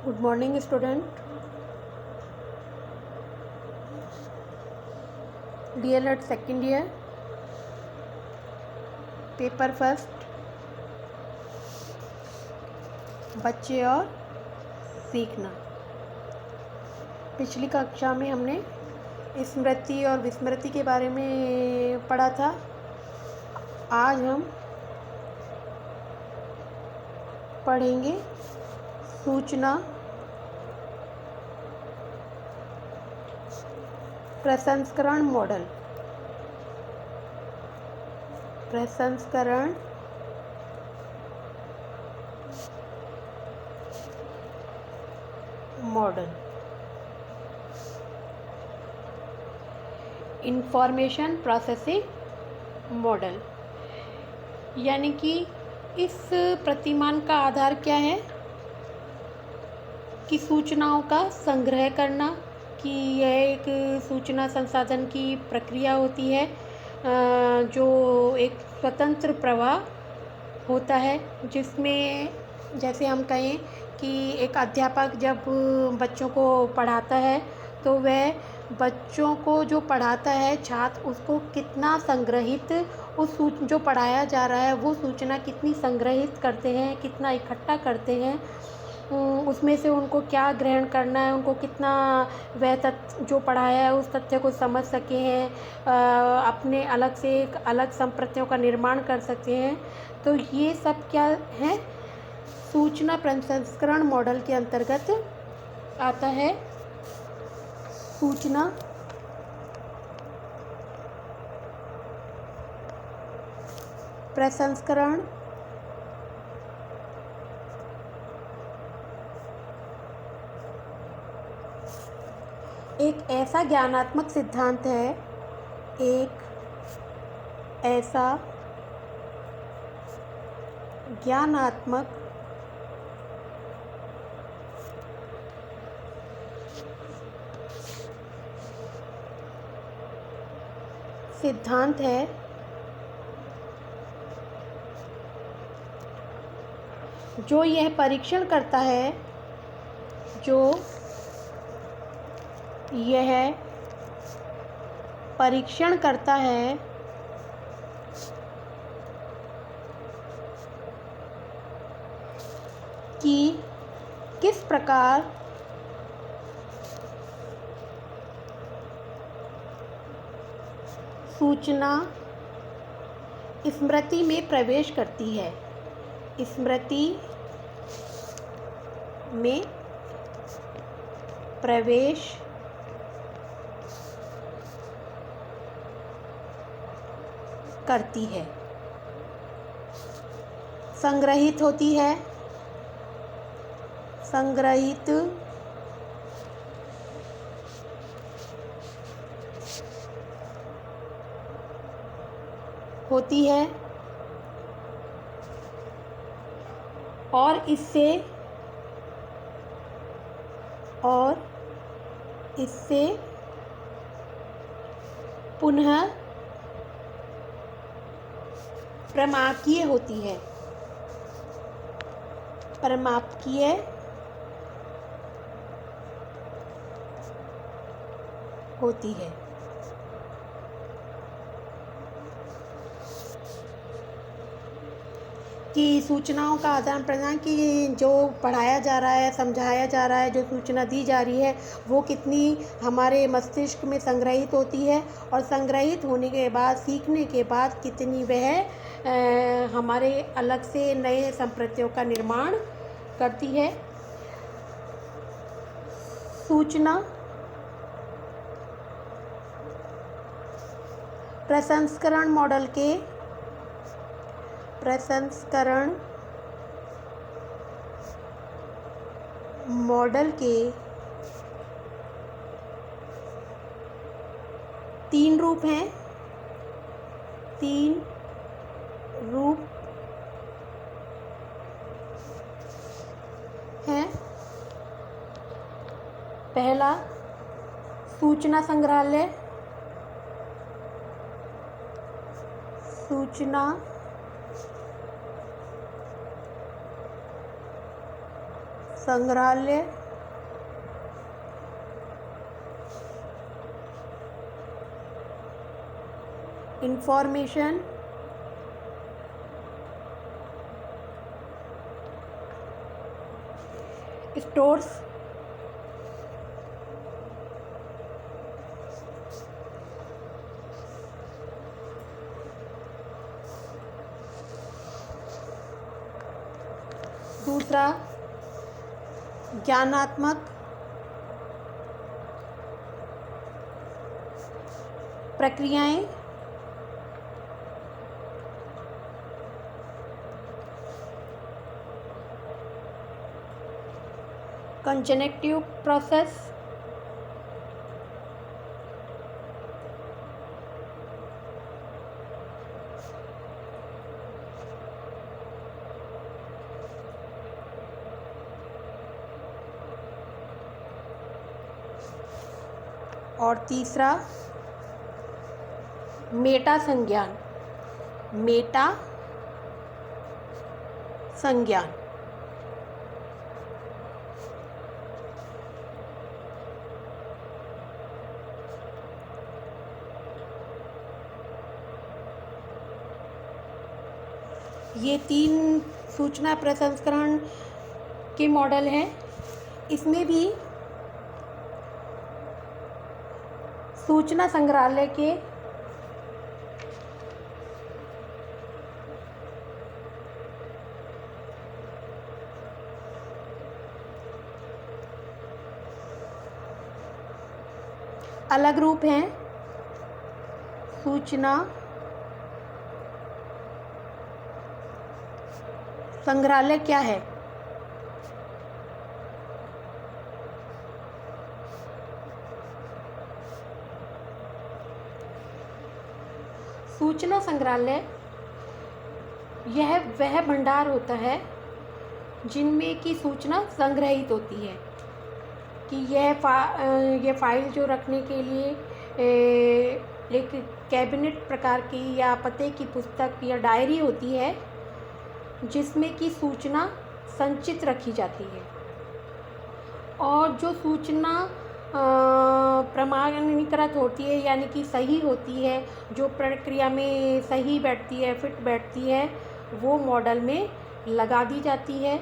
Good morning student. DElEd second year, paper first, बच्चे और सीखना। पिछली कक्षा में हमने स्मृति और विस्मृति के बारे में पढ़ा था। आज हम पढ़ेंगे सूचना प्रसंस्करण मॉडल। प्रसंस्करण मॉडल, इंफॉर्मेशन प्रोसेसिंग मॉडल। यानी कि इस प्रतिमान का आधार क्या है कि सूचनाओं का संग्रह करना, कि यह एक सूचना संसाधन की प्रक्रिया होती है जो एक स्वतंत्र प्रवाह होता है, जिसमें जैसे हम कहें कि एक अध्यापक जब बच्चों को पढ़ाता है तो वह बच्चों को जो पढ़ाता है छात्र उसको कितना संग्रहित जो पढ़ाया जा रहा है वो सूचना कितनी संग्रहित करते हैं, कितना इकट्ठा करते हैं, उसमें से उनको क्या ग्रहण करना है, उनको कितना वह तथ्य जो पढ़ाया है उस तथ्य को समझ सके हैं, अपने अलग से एक अलग संप्रतियों का निर्माण कर सके हैं। तो ये सब क्या है, सूचना प्रसंस्करण मॉडल के अंतर्गत आता है। सूचना प्रसंस्करण एक ऐसा ज्ञानात्मक सिद्धांत है, एक ऐसा ज्ञानात्मक सिद्धांत है जो यह परीक्षण करता है, जो यह परीक्षण करता है कि किस प्रकार सूचना स्मृति में प्रवेश करती है, स्मृति में प्रवेश करती है, संग्रहित होती है, संग्रहित होती है और इससे पुनः परमापकीय होती है, परमापकीय होती है। कि सूचनाओं का आदान प्रदान, की जो पढ़ाया जा रहा है, समझाया जा रहा है, जो सूचना दी जा रही है वो कितनी हमारे मस्तिष्क में संग्रहित होती है और संग्रहित होने के बाद, सीखने के बाद कितनी वह हमारे अलग से नए संप्रतियों का निर्माण करती है। सूचना प्रसंस्करण मॉडल के प्रसंस्करण मॉडल के 3 रूप हैं, 3 रूप हैं। पहला सूचना संग्रहालय, सूचना संग्रहालय इंफॉर्मेशन स्टोर्स दूसरा ज्ञानात्मक प्रक्रियाएं कंजनेक्टिव प्रोसेस और तीसरा मेटा संज्ञान ये 3 सूचना प्रसंस्करण के मॉडल हैं। इसमें भी सूचना संग्रहालय के अलग रूप हैं। सूचना संग्रहालय क्या है? सूचना संग्रहालय यह वह भंडार होता है जिनमें की सूचना संग्रहित होती है कि यह फाइल जो रखने के लिए एक कैबिनेट प्रकार की या पते की पुस्तक या डायरी होती है जिसमें की सूचना संचित रखी जाती है और जो सूचना प्रमाणीकृत होती है यानी कि सही होती है, जो प्रक्रिया में सही बैठती है, फिट बैठती है, वो मॉडल में लगा दी जाती है